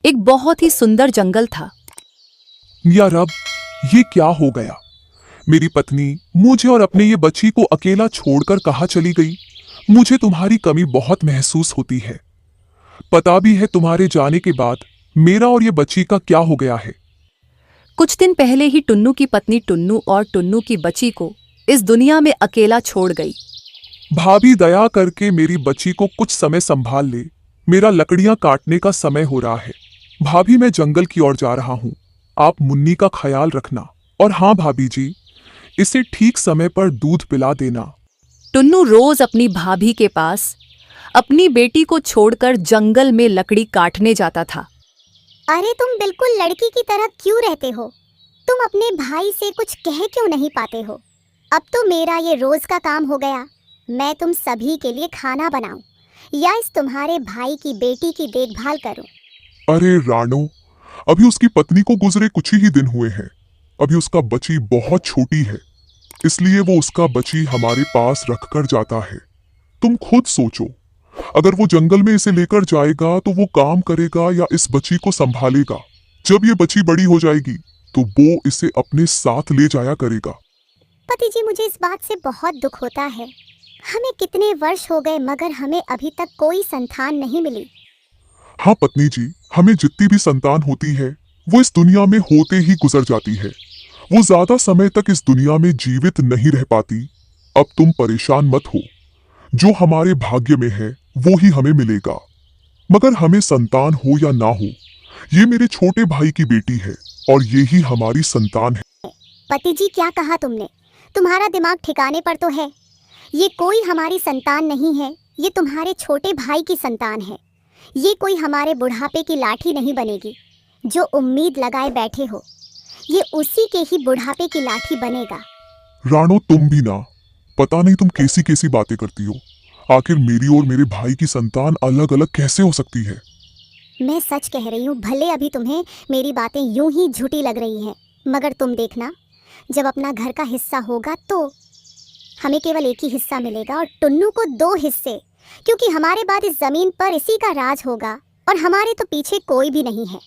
एक बहुत ही सुंदर जंगल था। या रब, ये क्या हो गया? मेरी पत्नी मुझे और अपने ये बच्ची को अकेला छोड़कर कहाँ चली गई? मुझे तुम्हारी कमी बहुत महसूस होती है। पता भी है तुम्हारे जाने के बाद मेरा और ये बच्ची का क्या हो गया है। कुछ दिन पहले ही टुन्नू की पत्नी टुन्नू और टुन्नू की बच्ची को इस दुनिया में अकेला छोड़ गई। भाभी, दया करके मेरी बच्ची को कुछ समय संभाल ले। मेरा लकड़ियां काटने का समय हो रहा है। भाभी, मैं जंगल की ओर जा रहा हूँ। आप मुन्नी का ख्याल रखना। और हाँ भाभी जी, इसे ठीक समय पर दूध पिला देना। टुन्नू रोज अपनी भाभी के पास अपनी बेटी को छोड़कर जंगल में लकड़ी काटने जाता था। अरे तुम बिल्कुल लड़की की तरह क्यों रहते हो? तुम अपने भाई से कुछ कह क्यों नहीं पाते हो? अब तो मेरा ये रोज का काम हो गया। मैं तुम सभी के लिए खाना बनाऊं या इस तुम्हारे भाई की बेटी की देखभाल करूं? अरे रानो, अभी उसकी पत्नी को गुजरे कुछ ही दिन हुए हैं। अभी उसका बच्ची बहुत छोटी है, इसलिए वो उसका बच्ची हमारे पास रखकर जाता है। तुम खुद सोचो, अगर वो जंगल में इसे लेकर जाएगा तो वो काम करेगा या इस बच्ची को संभालेगा? जब ये बच्ची बड़ी हो जाएगी तो वो इसे अपने साथ ले जाया करेगा। पति जी, मुझे इस बात से बहुत दुख होता है। हमें कितने वर्ष हो गए मगर हमें अभी तक कोई संतान नहीं मिली। हाँ पत्नी जी, हमें जितनी भी संतान होती है वो इस दुनिया में होते ही गुजर जाती है। वो ज्यादा समय तक इस दुनिया में जीवित नहीं रह पाती। अब तुम परेशान मत हो, जो हमारे भाग्य में है वो ही हमें मिलेगा। मगर हमें संतान हो या ना हो, ये मेरे छोटे भाई की बेटी है और ये ही हमारी संतान है। पति जी, क्या कहा तुमने? तुम्हारा दिमाग ठिकाने पर तो है? ये कोई हमारी संतान नहीं है, ये तुम्हारे छोटे भाई की संतान है। ये कोई हमारे बुढ़ापे की लाठी नहीं बनेगी जो उम्मीद लगाए बैठे हो। ये उसी के ही बुढ़ापे की लाठी बनेगा। रानो, तुम भी ना, पता नहीं तुम कैसी कैसी बातें करती हो। आखिर मेरी और मेरे भाई की संतान अलग अलग कैसे हो सकती है? मैं सच कह रही हूँ, भले अभी तुम्हें मेरी बातें यूं ही झूठी लग रही हैं, मगर तुम देखना, जब अपना घर का हिस्सा होगा तो हमें केवल एक ही हिस्सा मिलेगा और टुन्नू को 2 हिस्से, क्योंकि हमारे बाद इस जमीन पर इसी का राज होगा और हमारे तो पीछे कोई भी नहीं है।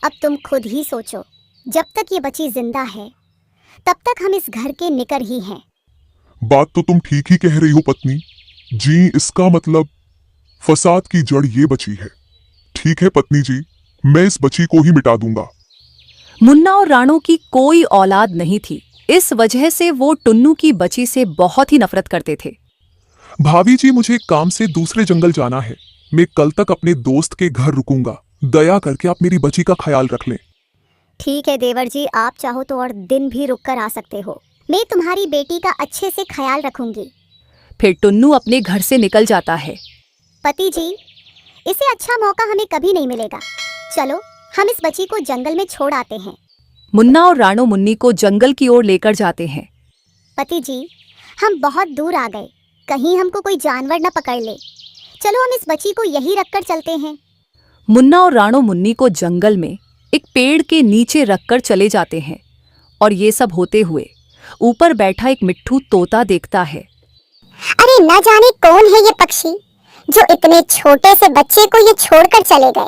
अब तुम खुद ही सोचो, जब तक ये बच्ची जिंदा है तब तक हम इस घर के निकर ही हैं। बात तो तुम ठीक ही कह रही हो पत्नी जी। इसका मतलब फसाद की जड़ ये बची है। ठीक है पत्नी जी, मैं इस बच्ची को ही मिटा दूंगा। मुन्ना और राणो की कोई औलाद नहीं थी, इस वजह से वो टुन्नू की बच्ची से बहुत ही नफरत करते थे। भाभी जी, मुझे एक काम से दूसरे जंगल जाना है। मैं कल तक अपने दोस्त के घर रुकूंगा। दया करके आप मेरी बच्ची का ख्याल रख लें। ठीक है देवर जी, आप चाहो तो और दिन भी रुक कर आ सकते हो। मैं तुम्हारी बेटी का अच्छे से ख्याल रखूंगी। फिर टुन्नू अपने घर से निकल जाता है। पति जी, इसे अच्छा मौका हमें कभी नहीं मिलेगा। चलो हम इस बच्ची को जंगल में छोड़ आते हैं। मुन्ना और राणो मुन्नी को जंगल की ओर लेकर जाते हैं। पति जी, हम बहुत दूर आ गए, कहीं हमको कोई जानवर न पकड़ ले। चलो हम इस बच्ची को यहीं रखकर चलते हैं। मुन्ना और राणो मुन्नी को जंगल में एक पेड़ के नीचे रखकर चले जाते हैं और ये सब होते हुए ऊपर बैठा एक मिट्ठू तोता देखता है। अरे न जाने कौन है ये पक्षी जो इतने छोटे से बच्चे को ये छोड़कर चले गए।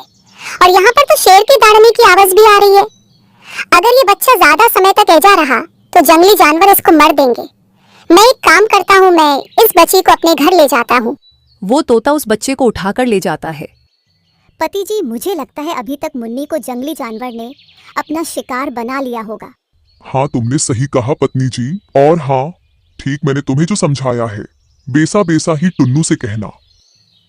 और यहाँ पर तो शेर के दौड़ने की आवाज भी आ रही है। अगर ये बच्चा ज्यादा समय तक ऐजा रहा तो जंगली जानवर इसको मर देंगे। मैं एक काम करता हूँ, मैं इस बच्ची को अपने घर ले जाता हूँ। वो तोता उस बच्चे को उठाकर ले जाता है। पति जी, मुझे लगता है अभी तक मुन्नी को जंगली जानवर ने अपना शिकार बना लिया होगा। हाँ, तुमने सही कहा पत्नी जी। और हाँ, ठीक मैंने तुम्हें जो समझाया है, बेसा बेसा ही टुन्नू से कहना।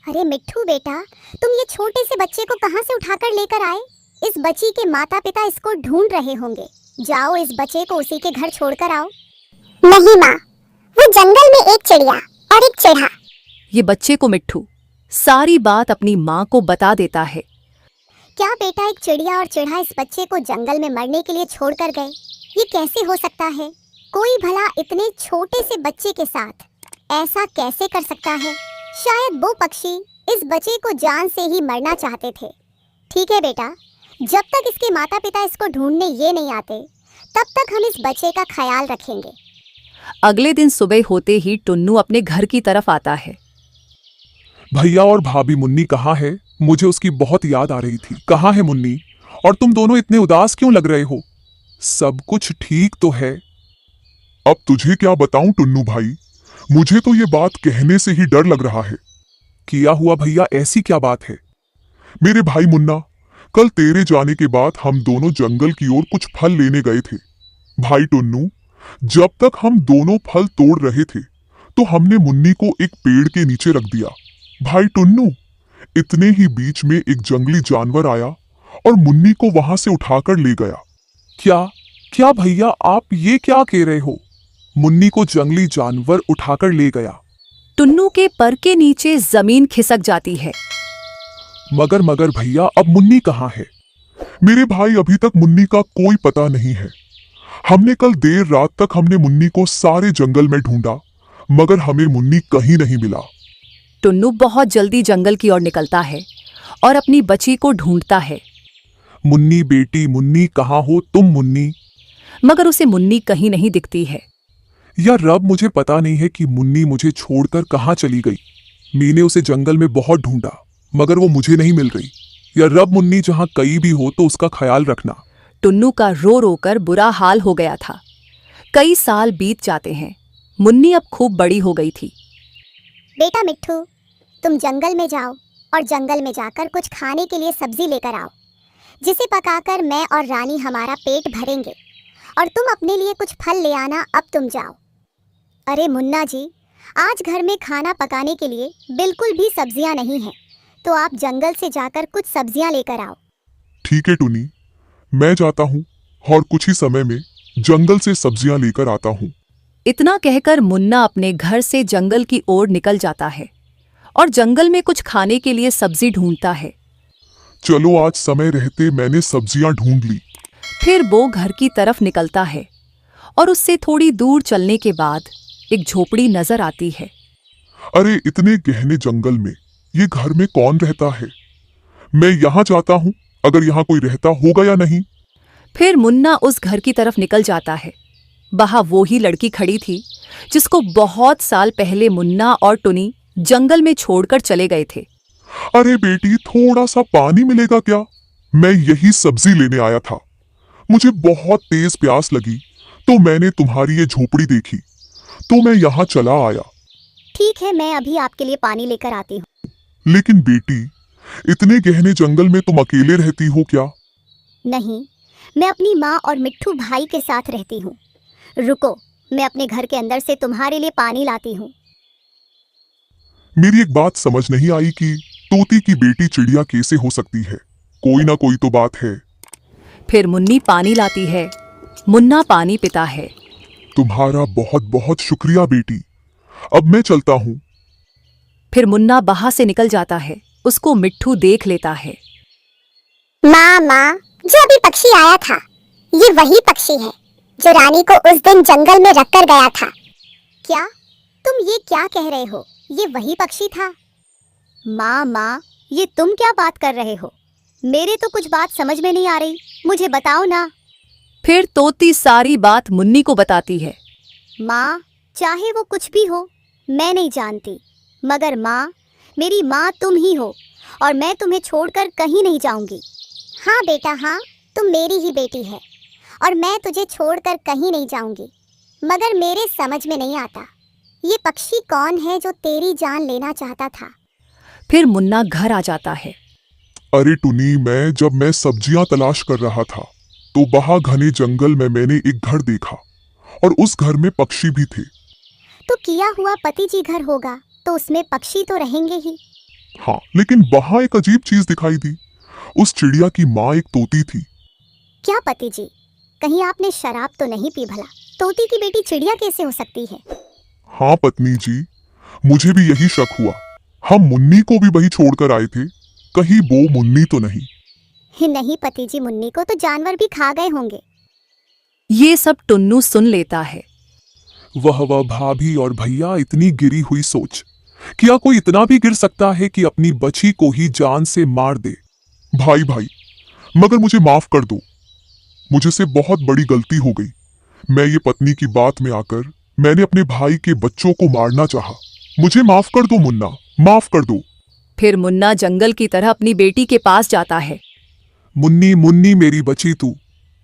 अरे मिट्ठू बेटा, तुम ये छोटे से बच्चे को कहाँ से उठाकर लेकर आए? इस बच्ची के माता पिता इसको ढूंढ रहे होंगे। जाओ इस बच्चे को उसी के घर छोड़कर आओ। नहीं माँ, वो जंगल में एक चिड़िया और एक चिढ़ा। ये बच्चे को मिट्ठू सारी बात अपनी माँ को बता देता है। क्या बेटा, एक चिड़िया और चिढ़ा इस बच्चे को जंगल में मरने के लिए छोड़कर गए? ये कैसे हो सकता है? कोई भला इतने छोटे से बच्चे के साथ ऐसा कैसे कर सकता है? शायद वो पक्षी इस बच्चे को जान से ही मरना चाहते थे। ठीक है बेटा, जब तक इसके माता पिता इसको ढूंढने ये नहीं आते तब तक हम इस बच्चे का ख्याल रखेंगे। अगले दिन सुबह होते ही टुन्नू अपने घर की तरफ आता है। भैया और भाभी मुन्नी कहाँ है? मुझे उसकी बहुत याद आ रही थी। कहाँ है मुन्नी? और तुम दोनों इतने उदास क्यों लग रहे हो? सब कुछ ठीक तो है? अब तुझे क्या बताऊं टुन्नू भाई, मुझे तो ये बात कहने से ही डर लग रहा है। किया हुआ भैया, ऐसी क्या बात है? मेरे भाई मुन्ना, कल तेरे जाने के बाद हम दोनों जंगल की ओर कुछ फल लेने गए थे। भाई टुन्नू, जब तक हम दोनों फल तोड़ रहे थे तो हमने मुन्नी को एक पेड़ के नीचे रख दिया। भाई टुन्नू, इतने ही बीच में एक जंगली जानवर आया और मुन्नी को वहां से उठाकर ले गया। क्या क्या भैया, आप ये क्या कह रहे हो? मुन्नी को जंगली जानवर उठाकर ले गया? टुन्नू के पर के नीचे जमीन खिसक जाती है। मगर भैया, अब मुन्नी कहाँ है? मेरे भाई, अभी तक मुन्नी का कोई पता नहीं है। हमने कल देर रात तक हमने मुन्नी को सारे जंगल में ढूंढा, मगर हमें मुन्नी कहीं नहीं मिला। टुन्नू बहुत जल्दी जंगल की ओर निकलता है और अपनी बच्ची को ढूंढता है। मुन्नी बेटी, मुन्नी कहाँ हो तुम मुन्नी? मगर उसे मुन्नी कहीं नहीं दिखती है। या रब, मुझे पता नहीं है कि मुन्नी मुझे छोड़कर कहाँ चली गई। मैंने उसे जंगल में बहुत ढूंढा, मगर वो मुझे नहीं मिल रही। या रब, मुन्नी जहाँ कहीं भी हो तो उसका ख्याल रखना। टुन्नू का रो रो कर बुरा हाल हो गया था। कई साल बीत जाते हैं। मुन्नी अब खूब बड़ी हो गई थी। बेटा मिट्ठू, तुम जंगल में जाओ और जंगल में जाकर कुछ खाने के लिए सब्जी लेकर आओ, जिसे पकाकर मैं और रानी हमारा पेट भरेंगे। और तुम अपने लिए कुछ फल ले आना। अब तुम जाओ। अरे मुन्ना जी, आज घर में खाना पकाने के लिए बिल्कुल भी सब्जियां नहीं हैं, तो आप जंगल से जाकर कुछ सब्जियां लेकर आओ। ठीक है टुनी, मैं जाता हूँ और कुछ ही समय में जंगल से सब्जियां लेकर आता हूँ। इतना कहकर मुन्ना अपने घर से जंगल की ओर निकल जाता है और जंगल में कुछ खाने के लिए सब्जी ढूंढता है। चलो, आज समय रहते मैंने सब्जियां ढूंढ ली। फिर वो घर की तरफ निकलता है और उससे थोड़ी दूर चलने के बाद एक झोपड़ी नजर आती है। अरे, इतने गहने जंगल में ये घर में कौन रहता है? मैं यहाँ जाता हूँ, अगर यहाँ कोई रहता होगा या नहीं। फिर मुन्ना उस घर की तरफ निकल जाता है। वहां वो ही लड़की खड़ी थी जिसको बहुत साल पहले मुन्ना और टुनी जंगल में छोड़कर चले गए थे। अरे बेटी, थोड़ा सा पानी मिलेगा क्या? मैं यही सब्जी लेने आया था। मुझे बहुत तेज प्यास लगी तो मैंने तुम्हारी ये झोपड़ी देखी, तो मैं यहाँ चला आया। ठीक है, मैं अभी आपके लिए पानी लेकर आती हूँ। लेकिन बेटी, इतने गहने जंगल में तुम अकेले रहती हो क्या? नहीं, मैं अपनी माँ और मिट्ठू भाई के साथ रहती हूँ। रुको, मैं अपने घर के अंदर से तुम्हारे लिए पानी लाती हूँ। मेरी एक बात समझ नहीं आई कि तोती की बेटी चिड़िया कैसे हो सकती है। कोई ना कोई तो बात है। फिर मुन्नी पानी लाती है। मुन्ना पानी पीता है। तुम्हारा बहुत बहुत शुक्रिया बेटी, अब मैं चलता हूँ। फिर मुन्ना बाहर से निकल जाता है। उसको मिट्ठू देख लेता है। माँ, जो अभी पक्षी आया था, ये वही पक्षी है जो रानी को उस दिन जंगल में रखकर गया था। क्या तुम ये क्या कह रहे हो? ये वही पक्षी था? माँ, ये तुम क्या बात कर रहे हो? मेरे तो कुछ बात समझ में नहीं आ रही, मुझे बताओ ना। फिर तोती सारी बात मुन्नी को बताती है। माँ, चाहे वो कुछ भी हो, मैं नहीं जानती, मगर माँ, मेरी माँ तुम ही हो और मैं तुम्हें छोड़कर कहीं नहीं जाऊंगी। हाँ बेटा, हाँ, तुम मेरी ही बेटी है और मैं तुझे छोड़कर कहीं नहीं जाऊंगी। मगर मेरे समझ में नहीं आता, ये पक्षी कौन है जो तेरी जान लेना चाहता था? फिर मुन्ना घर आ जाता है। अरे टुनी, जब मैं सब्जियां तलाश कर रहा था तो वहां घने जंगल में मैंने एक घर देखा और उस घर में पक्षी भी थे। तो किया हुआ पति जी घर होगा, तो उसमें पक्षी तो रहेंगे ही। हाँ, लेकिन वहां एक अजीब चीज दिखाई दी। उस चिड़िया की माँ एक तोती थी। क्या पति जी, कहीं आपने शराब तो नहीं पी भला? तोती की बेटी चिड़िया कैसे हो सकती है? हाँ पत्नी जी, मुझे भी यही शक हुआ। हम मुन्नी को भी वही छोड़कर आए थे, कहीं वो मुन्नी तो नहीं? नहीं पति जी, मुन्नी को तो जानवर भी खा गए होंगे। ये सब टुन्नू सुन लेता है। वह भाभी और भैया, इतनी गिरी हुई सोच। क्या कोई इतना भी गिर सकता है कि अपनी बच्ची को ही जान से मार दे? भाई, मगर मुझे माफ कर दो, मुझसे बहुत बड़ी गलती हो गई। मैं ये पत्नी की बात में आकर मैंने अपने भाई के बच्चों को मारना चाहा। मुझे माफ कर दो मुन्ना, माफ कर दो। फिर मुन्ना जंगल की तरह अपनी बेटी के पास जाता है। मुन्नी मुन्नी मेरी बची तू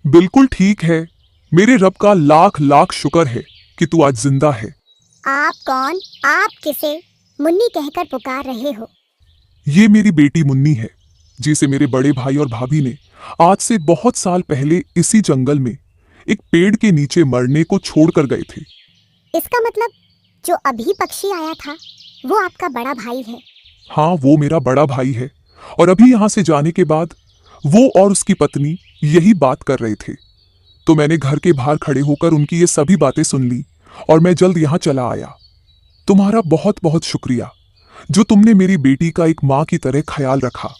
बिल्कुल ठीक है। मेरे रब का लाख लाख शुक्र है कि तू आज जिंदा है। आप कौन? आप किसे मुन्नी कहकर पुकार रहे हो? ये मेरी बेटी मुन्नी है, जिसे मेरे बड़े भाई और भाभी ने आज से बहुत साल पहले इसी जंगल में एक पेड़ के नीचे मरने को छोड़कर गए थे। इसका मतलब जो अभी पक्षी आया था वो आपका बड़ा भाई है? हाँ, वो मेरा बड़ा भाई है और अभी यहाँ से जाने के बाद वो और उसकी पत्नी यही बात कर रहे थे, तो मैंने घर के बाहर खड़े होकर उनकी ये सभी बातें सुन ली और मैं जल्द यहाँ चला आया। तुम्हारा बहुत बहुत शुक्रिया जो तुमने मेरी बेटी का एक माँ की तरह ख्याल रखा।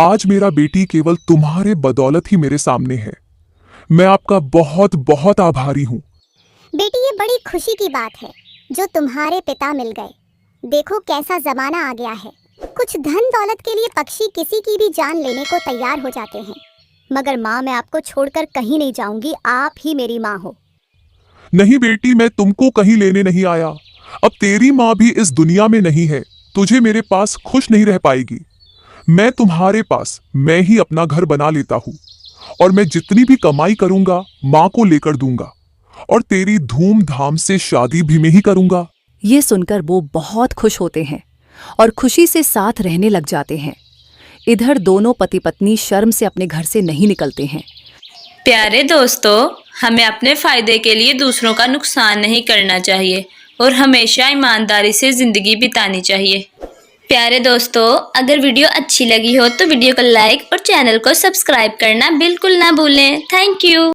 आज मेरा बेटी केवल तुम्हारे बदौलत ही मेरे सामने है। मैं आपका बहुत बहुत आभारी हूँ। बेटी, ये बड़ी खुशी की बात है जो तुम्हारे पिता मिल गए। देखो कैसा जमाना आ गया है, कुछ धन दौलत के लिए पक्षी किसी की भी जान लेने को तैयार हो जाते हैं, मगर माँ, मैं आपको छोड़कर कहीं नहीं जाऊंगी। आप ही मेरी माँ हो। नहीं बेटी, मैं तुमको कहीं लेने नहीं आया। अब तेरी माँ भी इस दुनिया में नहीं है, तुझे मेरे पास खुश नहीं रह पाएगी। मैं तुम्हारे पास मैं ही अपना घर बना लेता हूँ और मैं जितनी भी कमाई करूंगा माँ को लेकर दूंगा और तेरी धूमधाम से शादी भी मैं ही करूंगा। ये सुनकर वो बहुत खुश होते हैं और खुशी से साथ रहने लग जाते हैं। इधर दोनों पति पत्नी शर्म से अपने घर से नहीं निकलते हैं। प्यारे दोस्तों, हमें अपने फायदे के लिए दूसरों का नुकसान नहीं करना चाहिए और हमेशा ईमानदारी से जिंदगी बितानी चाहिए। प्यारे दोस्तों, अगर वीडियो अच्छी लगी हो तो वीडियो को लाइक और चैनल को सब्सक्राइब करना बिल्कुल ना भूलें। Thank you.